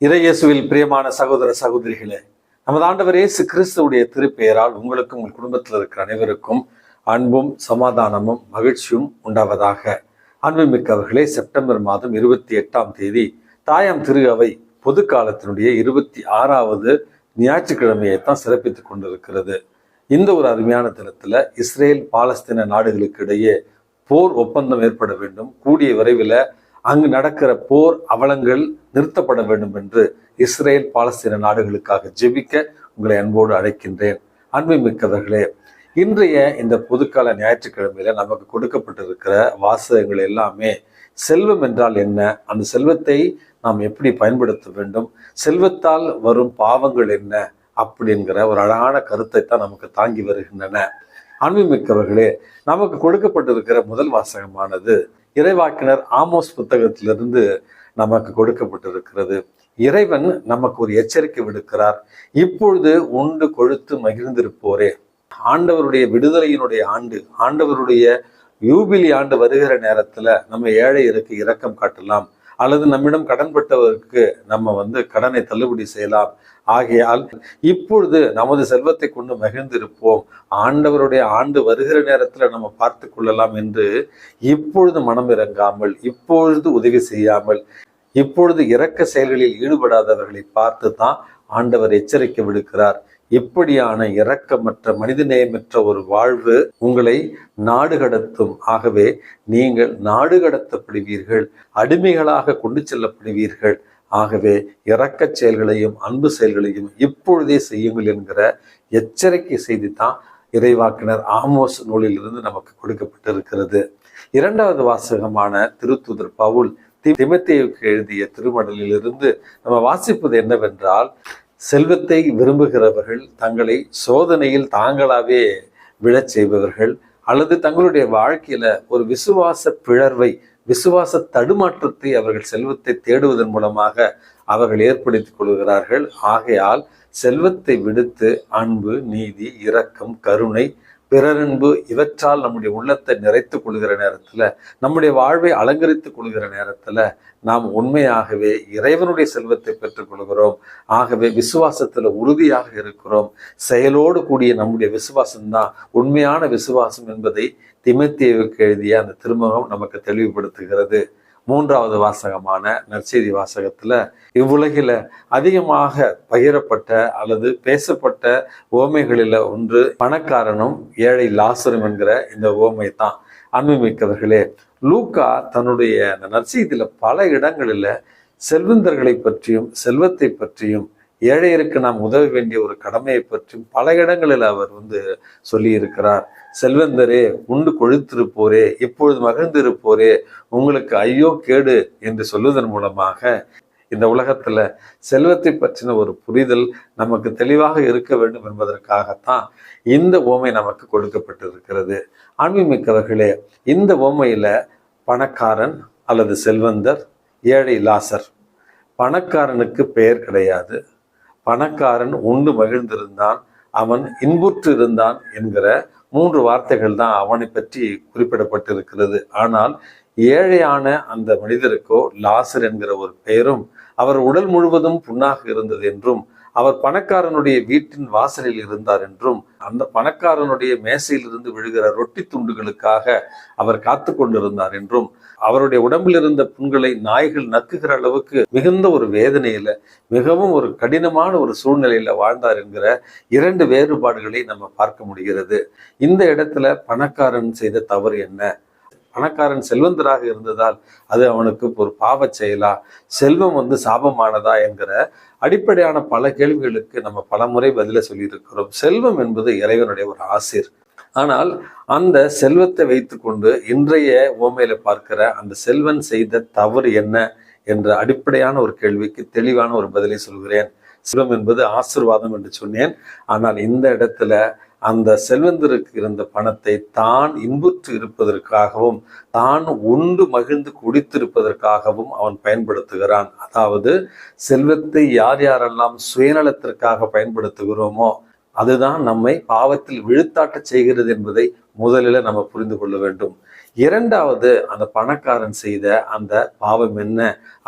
இறையேசுவில் பிரியமான சகோதர சகோதரிகளே, நமது ஆண்டவர் இயேசு கிறிஸ்துவுடைய திருப்பெயரால் உங்களுக்கும் உங்கள் குடும்பத்தில் இருக்கிற அனைவருக்கும் அன்பும் சமாதானமும் மகிழ்ச்சியும் உண்டாவதாக. அன்புமிக்கவர்களே, செப்டம்பர் மாதம் 28ஆம் தேதி தாயாம் திரு அவை பொது காலத்தினுடைய 26வது ஞாயிற்றுக்கிழமையை தான் சிறப்பித்துக் கொண்டிருக்கிறது. இந்த ஒரு அருமையான தினத்துல இஸ்ரேல் பாலஸ்தீன நாடுகளுக்கு இடையே போர் ஒப்பந்தம் ஏற்பட வேண்டும், கூடிய விரைவில் அங்கு நடக்கிற போர் அவலங்கள் நிறுத்தப்பட வேண்டும் என்று இஸ்ரேல் பாலஸ்தீன நாடுகளுக்காக ஜெபிக்க உங்களை அன்போடு அழைக்கின்றேன். அன்புமிக்கவர்களே, இன்றைய இந்த பொதுக்கால ஞாயிற்றுக்கிழமையில நமக்கு கொடுக்கப்பட்டிருக்கிற வாசகங்கள் எல்லாமே செல்வம் என்றால் என்ன, அந்த செல்வத்தை நாம் எப்படி பயன்படுத்த வேண்டும், செல்வத்தால் வரும் பாவங்கள் என்ன அப்படிங்கிற ஒரு அழகான கருத்தை தான் நமக்கு தாங்கி வருகின்றன. அன்புமிக்கவர்களே, நமக்கு கொடுக்கப்பட்டிருக்கிற முதல் வாசகமானது இறைவாக்கினர் ஆமோஸ் புத்தகத்திலிருந்து நமக்கு கொடுக்கப்பட்டிருக்கிறது. இறைவன் நமக்கு ஒரு எச்சரிக்கை விடுக்கிறார். இப்பொழுது உண்டு கொழுத்து மகிழ்ந்திருப்போரே, ஆண்டவருடைய விடுதலையினுடைய ஆண்டு, ஆண்டவருடைய யூபிலி ஆண்டு வருகிற நேரத்துல நம்ம ஏழையருக்கு இரக்கம் காட்டலாம், அல்லது நம்மிடம் கடன்பட்டவருக்கு நம்ம கடனை தள்ளுபடி செய்யலாம். ஆகையால் இப்பொழுது நமது செல்வத்தை கொண்டு மகிழ்ந்திருப்போம், ஆண்டவருடைய ஆண்டு வருகிற நேரத்துல நம்ம பார்த்து கொள்ளலாம் என்று இப்பொழுது மனம் இறங்காமல், இப்பொழுது உதவி செய்யாமல், இப்பொழுது இரக்க செயல்களில் ஈடுபடாதவர்களை பார்த்து தான் ஆண்டவர் எச்சரிக்கை விடுக்கிறார். இப்படியான இரக்கமற்ற மனிதநேயமற்ற ஒரு வாழ்வு உங்களை நாடு கடத்தும். ஆகவே நீங்கள் நாடு கடத்தப்படுவீர்கள், அடிமைகளாக கொண்டு செல்லப்படுவீர்கள். ஆகவே இரக்க செயல்களையும் அன்பு செயல்களையும் இப்பொழுதே செய்யுங்கள் என்கிற எச்சரிக்கை செய்தி தான் இறைவாக்கினர் ஆமோஸ் நூலிலிருந்து நமக்கு கொடுக்கப்பட்டிருக்கிறது. இரண்டாவது வாசகமான திருத்தூதர் பவுல் தீமோத்தேயுவுக்கு எழுதிய திருமடலிலிருந்து நம்ம வாசிப்பது என்னவென்றால், செல்வத்தை விரும்புகிறவர்கள் தங்களை சோதனையில் தாங்களாவே விழச் செய்பவர்கள், அல்லது தங்களுடைய வாழ்க்கையில ஒரு விசுவாச பிழர்வை, விசுவாச தடுமாற்றத்தை அவர்கள் செல்வத்தை தேடுவதன் மூலமாக அவர்கள் ஏற்படுத்திக் கொள்கிறார்கள். ஆகையால் செல்வத்தை விடுத்து அன்பு, நீதி, இரக்கம், கருணை, பிறரன்பு இவற்றால் நம்முடைய உள்ளத்தை நிறைத்துக் கொள்கிற நேரத்துல, நம்முடைய வாழ்வை அலங்கரித்துக் கொள்கிற நேரத்துல நாம் உண்மையாகவே இறைவனுடைய செல்வத்தை பெற்றுக் கொள்கிறோம். ஆகவே விசுவாசத்துல உறுதியாக இருக்கிறோம். செயலோடு கூடிய நம்முடைய விசுவாசம்தான் உண்மையான விசுவாசம் என்பதை தீமோத்தேயுவுக்கு எழுதிய அந்த திருமுகம் நமக்கு தெளிவுபடுத்துகிறது. மூன்றாவது வாசகமான நற்செய்தி வாசகத்துல இவ்வுலகில அதிகமாக பகிரப்பட்ட அல்லது பேசப்பட்ட உவமைகளில ஒன்று பணக்காரனும் ஏழை லாசரும் என்கிற இந்த உவமை தான். அன்புமிக்கவர்களே, லூக்கா தன்னுடைய அந்த நற்செய்தியில பல இடங்களில செல்வந்தர்களை பற்றியும் செல்வத்தை பற்றியும் ஏழையருக்கு நாம் உதவ வேண்டிய ஒரு கடமையை பற்றியும் பல இடங்களில் அவர் சொல்லி இருக்கிறார். செல்வந்தரே, உண்டு கொழுத்திருப்போரே, இப்பொழுது மகிழ்ந்திருப்போரே, உங்களுக்கு ஐயோ கேடு என்று சொல்லுவதன் மூலமாக இந்த உலகத்துல செல்வத்தை பற்றின ஒரு புரிதல் நமக்கு தெளிவாக இருக்க வேண்டும் என்பதற்காகத்தான் இந்த உவமை நமக்கு கொடுக்கப்பட்டிருக்கிறது. அன்புமிக்கவர்களே, இந்த உவமையில பணக்காரன் அல்லது செல்வந்தர், ஏழை லாசர். பணக்காரனுக்கு பெயர் கிடையாது. பணக்காரன் உண்டு மகிழ்ந்திருந்தான், அவன் இன்புற்று இருந்தான் என்கிற 3 வார்த்தைகள் தான் அவனை பற்றி குறிப்பிடப்பட்டிருக்கிறது. ஆனால் ஏழையான அந்த மனிதருக்கோ லாசர் என்கிற ஒரு பெயரும், அவர் உடல் முழுவதும் புண்ணாக இருந்தது என்றும், அவர் பணக்காரனுடைய வீட்டின் வாசலில் இருந்தார் என்றும், அந்த பணக்காரனுடைய மேசையிலிருந்து விழுகிற ரொட்டி துண்டுகளுக்காக அவர் காத்து கொண்டிருந்தார் என்றும், அவருடைய உடம்பில் இருந்த புண்களை நாய்கள் நக்குகிற அளவுக்கு மிகுந்த ஒரு வேதனையில, மிகவும் ஒரு கடினமான ஒரு சூழ்நிலையில வாழ்ந்தார் என்கிற 2 வேறுபாடுகளை நம்ம பார்க்க முடிகிறது. இந்த இடத்துல பணக்காரன் செய்த தவறு என்ன? பணக்காரன் செல்வந்தராக இருந்ததால் அது அவனுக்கு ஒரு பாவ செயலா? செல்வம் சாபமானதா என்கிற அடிப்படையான பல கேள்விகளுக்கு நம்ம பலமுறை பதில சொல்லியிருக்கிறோம். செல்வம் என்பது இறைவனுடைய ஒரு ஆசீர். ஆனால் அந்த செல்வத்தை வைத்துக்கொண்டு இன்றைய உவமையில பார்க்கிற அந்த செல்வன் செய்த தவறு என்ன என்ற அடிப்படையான ஒரு கேள்விக்கு தெளிவான ஒரு பதிலை சொல்கிறேன். செல்வம் என்பது ஆசீர்வாதம் என்று சொன்னேன். ஆனால் இந்த இடத்துல அந்த செல்வந்தருக்கு இருந்த பணத்தை தான் இன்புற்று இருப்பதற்காகவும் தான் உண்டு மகிழ்ந்து குடித்திருப்பதற்காகவும் அவன் பயன்படுத்துகிறான். அதாவது செல்வத்தை யார் யாரெல்லாம் சுயநலத்திற்காக பயன்படுத்துகிறோமோ அதுதான் நம்மை பாவத்தில் விழுத்தாட்ட செய்கிறது என்பதை முதலில் நம்ம புரிந்து கொள்ள வேண்டும். இரண்டாவது, அந்த பணக்காரன் செய்த அந்த பாவம் என்ன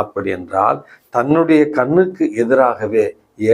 அப்படி என்றால், தன்னுடைய கண்ணுக்கு எதிராகவே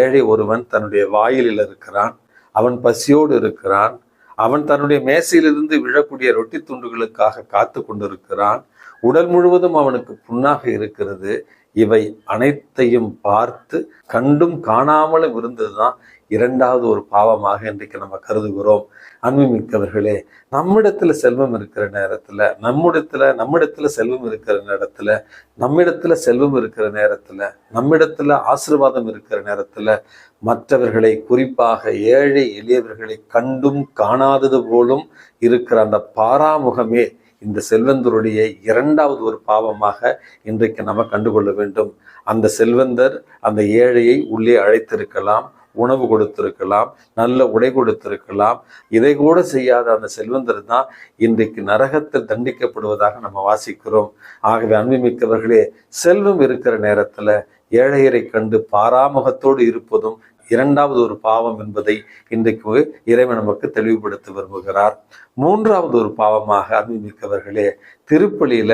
ஏழை ஒருவன் தன்னுடைய வாயிலில் இருக்கிறான், அவன் பசியோடு இருக்கிறான், அவன் தன்னுடைய மேசையிலிருந்து விழக்கூடிய ரொட்டி துண்டுகளுக்காக காத்து கொண்டிருக்கிறான், உடல் முழுவதும் அவனுக்கு புண்ணாக இருக்கிறது. இவை அனைத்தையும் பார்த்து கண்டும் காணாமலும் இருந்ததுதான் இரண்டாவது ஒரு பாவமாக இன்றைக்கு நம்ம கருதுகிறோம். அன்புமிக்கவர்களே, நம்மிடத்துல செல்வம் இருக்கிற நேரத்துல, நம்மிடத்துல செல்வம் இருக்கிற நேரத்துல, நம்மிடத்துல செல்வம் இருக்கிற நேரத்துல, நம்மிடத்துல ஆசீர்வாதம் இருக்கிற நேரத்துல, மற்றவர்களை, குறிப்பாக ஏழை எளியவர்களை கண்டும் காணாதது போலும் இருக்கிற அந்த பாராமுகமே இந்த செல்வந்தருடைய இரண்டாவது ஒரு பாவமாக இன்றைக்கு நம்ம கண்டுகொள்ள வேண்டும். அந்த செல்வந்தர் அந்த ஏழையை உள்ளே அழைத்திருக்கலாம், உணவு கொடுத்திருக்கலாம், நல்ல உடை கொடுத்திருக்கலாம். இதை கூட செய்யாத அந்த செல்வந்தர் தான் இன்றைக்கு நரகத்தில் தண்டிக்கப்படுவதாக நம்ம வாசிக்கிறோம். ஆகவே அன்புமிக்கவர்களே, செல்வம் இருக்கிற நேரத்துல ஏழையரை கண்டு பாராமுகத்தோடு இருப்பதும் இரண்டாவது ஒரு பாவம் என்பதை இன்றைக்கு இறைவன் நமக்கு தெளிவுபடுத்த விரும்புகிறார். மூன்றாவது ஒரு பாவமாக அன்புமிக்கவர்களே, திருப்பலியில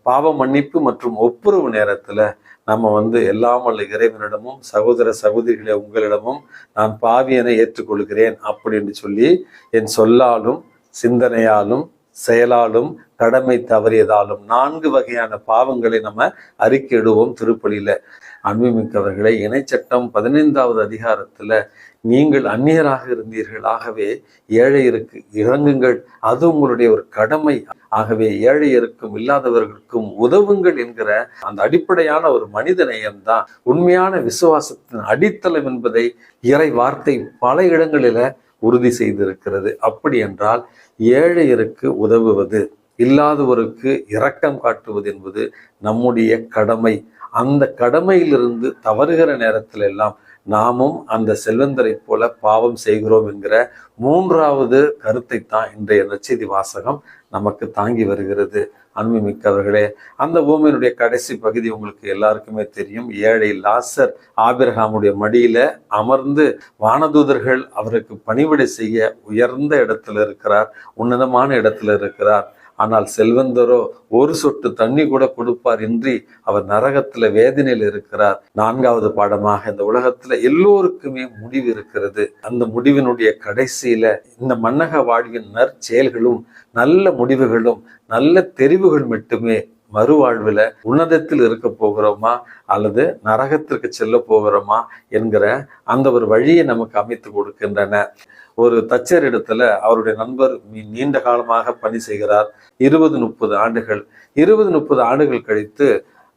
பாவ மன்னிப்பு மற்றும் ஒப்புரவு நேரத்துல நம்ம எல்லாம் வல்ல இறைவனிடமும் சகோதர சகோதரிகளை உங்களிடமும் நான் பாவியனை ஏற்றுக்கொள்கிறேன் அப்படின்னு சொல்லி என் சொல்லாலும் சிந்தனையாலும் செயலாலும் கடமை தவறியதாலும் 4 வகையான பாவங்களை நம்ம அறிக்கையிடுவோம் திருப்பலியில. அன்புமிக்கவர்களை, இணைச்சட்டம் 15வது அதிகாரத்துல நீங்கள் அந்நியராக இருந்தீர்கள், ஆகவே ஏழையருக்கு இறங்குங்கள், அது உங்களுடைய ஒரு கடமை, ஆகவே ஏழையருக்கும் இல்லாதவர்களுக்கும் உதவுங்கள் என்கிற அந்த அடிப்படையான ஒரு மனித நேயம்தான் உண்மையான விசுவாசத்தின் அடித்தளம் என்பதை இறை வார்த்தை பல இடங்களில உறுதி செய்திருக்கிறது. அப்படி என்றால் ஏழையருக்கு உதவுவது, இல்லாதவருக்கு இரக்கம் காட்டுவது என்பது நம்முடைய கடமை. அந்த கடமையிலிருந்து தவறுகிற நேரத்தில் எல்லாம் நாமும் அந்த செல்வந்தரை போல பாவம் செய்கிறோம் என்கிற மூன்றாவது கருத்தை தான் இன்றைய நற்செய்தி வாசகம் நமக்கு தாங்கி வருகிறது. அன்புமிக்கவர்களே, அந்த உவமையினுடைய கடைசி பகுதி உங்களுக்கு எல்லாருக்குமே தெரியும். ஏழை லாசர் ஆபிரகாமுடைய மடியில அமர்ந்து வானதூதர்கள் அவருக்கு பணிவிடை செய்ய உயர்ந்த இடத்துல இருக்கிறார், உன்னதமான இடத்துல இருக்கிறார். ஆனால் செல்வந்தரோ ஒரு சொட்டு தண்ணி கூட கொடுப்பார் இன்றி அவர் நரகத்துல வேதனையில் இருக்கிறார். 4வது பாடமாக, இந்த உலகத்துல எல்லோருக்குமே முடிவு இருக்கிறது. அந்த முடிவினுடைய கடைசியில இந்த மன்னக வாழ்வின் நற்செயல்களும் நல்ல முடிவுகளும் நல்ல தெரிவுகள் மட்டுமே மறுவாழ்வுல உன்னதத்தில் இருக்க போகிறோமா அல்லது நரகத்திற்கு செல்ல போகிறோமா என்கிற அந்த ஒரு வழியை நமக்கு அமைத்து கொடுக்கின்றன. ஒரு தச்சர் இடத்துல அவருடைய நண்பர் நீண்ட காலமாக பணி செய்கிறார். 20-30 ஆண்டுகள் 20-30 ஆண்டுகள் கழித்து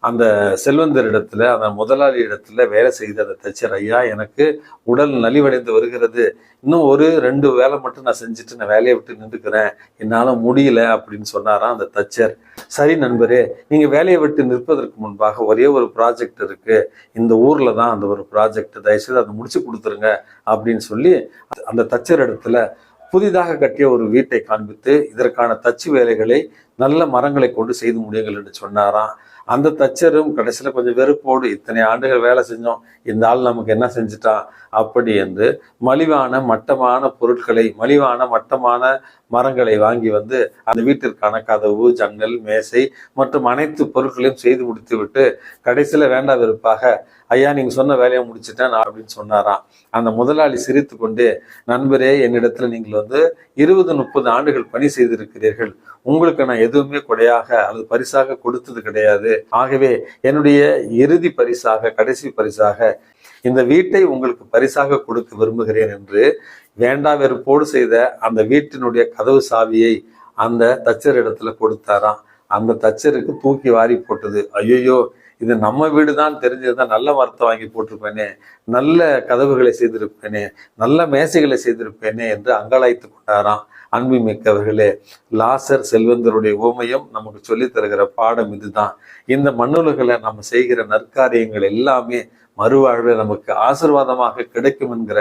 அந்த செல்வந்தர் இடத்துல, அந்த முதலாளி இடத்துல வேலை செய்த அந்த தச்சர், ஐயா எனக்கு உடல் நலிவடைந்து வருகிறது, இன்னும் 1-2 வேலை மட்டும் நான் செஞ்சுட்டு நான் வேலையை விட்டு நின்றுக்கிறேன், என்னால முடியல அப்படின்னு சொன்னாராம் அந்த தச்சர். சரி நண்பரே, நீங்க வேலையை விட்டு நிற்பதற்கு முன்பாக ஒரே ஒரு ப்ராஜெக்ட் இருக்கு, இந்த ஊர்ல தான் அந்த ஒரு ப்ராஜெக்ட், தயவுசெய்து அதை முடிச்சு கொடுத்துருங்க அப்படின்னு சொல்லி அந்த தச்சர் இடத்துல புதிதாக கட்டிய ஒரு வீட்டை காண்பித்து இதற்கான தச்சு வேலைகளை நல்ல மரங்களை கொண்டு செய்து முடியுங்கள் என்று சொன்னாராம். அந்த தச்சரும் கடைசியில் கொஞ்சம் வெறுப்போடு, இத்தனை ஆண்டுகள் வேலை செஞ்சோம், இந்த ஆள் நமக்கு என்ன செஞ்சுட்டான் அப்படி என்று மலிவான மட்டமான பொருட்களை, மலிவான மட்டமான மரங்களை வாங்கி அந்த வீட்டிற்கான கதவு, ஜன்னல், மேசை மற்றும் அனைத்து பொருட்களையும் செய்து முடித்து விட்டு கடைசியில் வேண்டா வெறுப்பாக, ஐயா நீங்க சொன்ன வேலையை முடிச்சுட்டேன் அப்படின்னு சொன்னாராம். அந்த முதலாளி சிரித்து கொண்டு, நண்பரே, என்னிடத்துல நீங்கள் 20-30 ஆண்டுகள் பணி செய்திருக்கிறீர்கள், உங்களுக்கு நான் எதுவுமே கொடையாக அல்லது பரிசாக கொடுத்தது கிடையாது, ஆகவே என்னுடைய இறுதி பரிசாக, கடைசி பரிசாக இந்த வீட்டை உங்களுக்கு பரிசாக கொடுக்க விரும்புகிறேன் என்று வேண்டா வெறுப்போடு செய்த அந்த வீட்டினுடைய கதவு சாவியை அந்த தச்சர் இடத்துல கொடுத்தாராம். அந்த தச்சருக்கு தூக்கி வாரி போட்டது. ஐயோ, இது நம்ம வீடு தான் தெரிஞ்சதுதான், நல்ல மரத்தை வாங்கி போட்டிருப்பேனே, நல்ல கதவுகளை செய்திருப்பேனே, நல்ல மேசைகளை செய்திருப்பேனே என்று அங்கலாய்த்து கொண்டாராம். அன்புமிக்கவர்களே, லாசர் செல்வந்தருடைய உவமையும் நமக்கு சொல்லி தருகிற பாடம் இதுதான். இந்த மண்ணுலகில் நம்ம செய்கிற நற்காரியங்கள் எல்லாமே மறுவாழ்வு நமக்கு ஆசீர்வாதமாக கிடைக்கும் என்கிற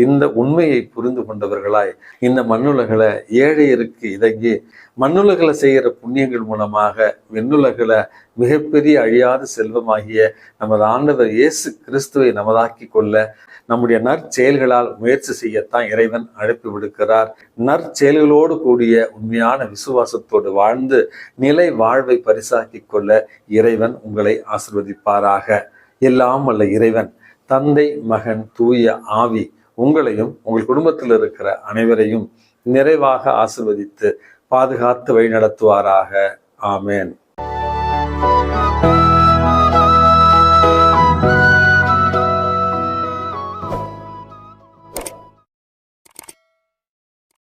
இந்த உண்மையை புரிந்து கொண்டவர்களாய் இந்த மண்ணுலகளை ஏழையருக்கு இதங்கி மண்ணுலகளை செய்கிற புண்ணியங்கள் மூலமாக விண்ணுலகளை மிகப்பெரிய அழியாத செல்வமாகிய நமது ஆண்டவர் இயேசு கிறிஸ்துவை நமதாக்கி கொள்ள நம்முடைய நற்செயல்களால் முயற்சி செய்யத்தான் இறைவன் அழைப்பு விடுக்கிறார். நற்செயல்களோடு கூடிய உண்மையான விசுவாசத்தோடு வாழ்ந்து நிலை வாழ்வை பரிசாக்கி கொள்ள இறைவன் உங்களை ஆசீர்வதிப்பாராக. எல்லாம் வல்ல இறைவன் தந்தை, மகன், தூய ஆவி உங்களையும் உங்கள் குடும்பத்தில் இருக்கிற அனைவரையும் நிறைவாக ஆசீர்வதித்து பாதுகாத்து வழிநடத்துவாராக. ஆமேன்.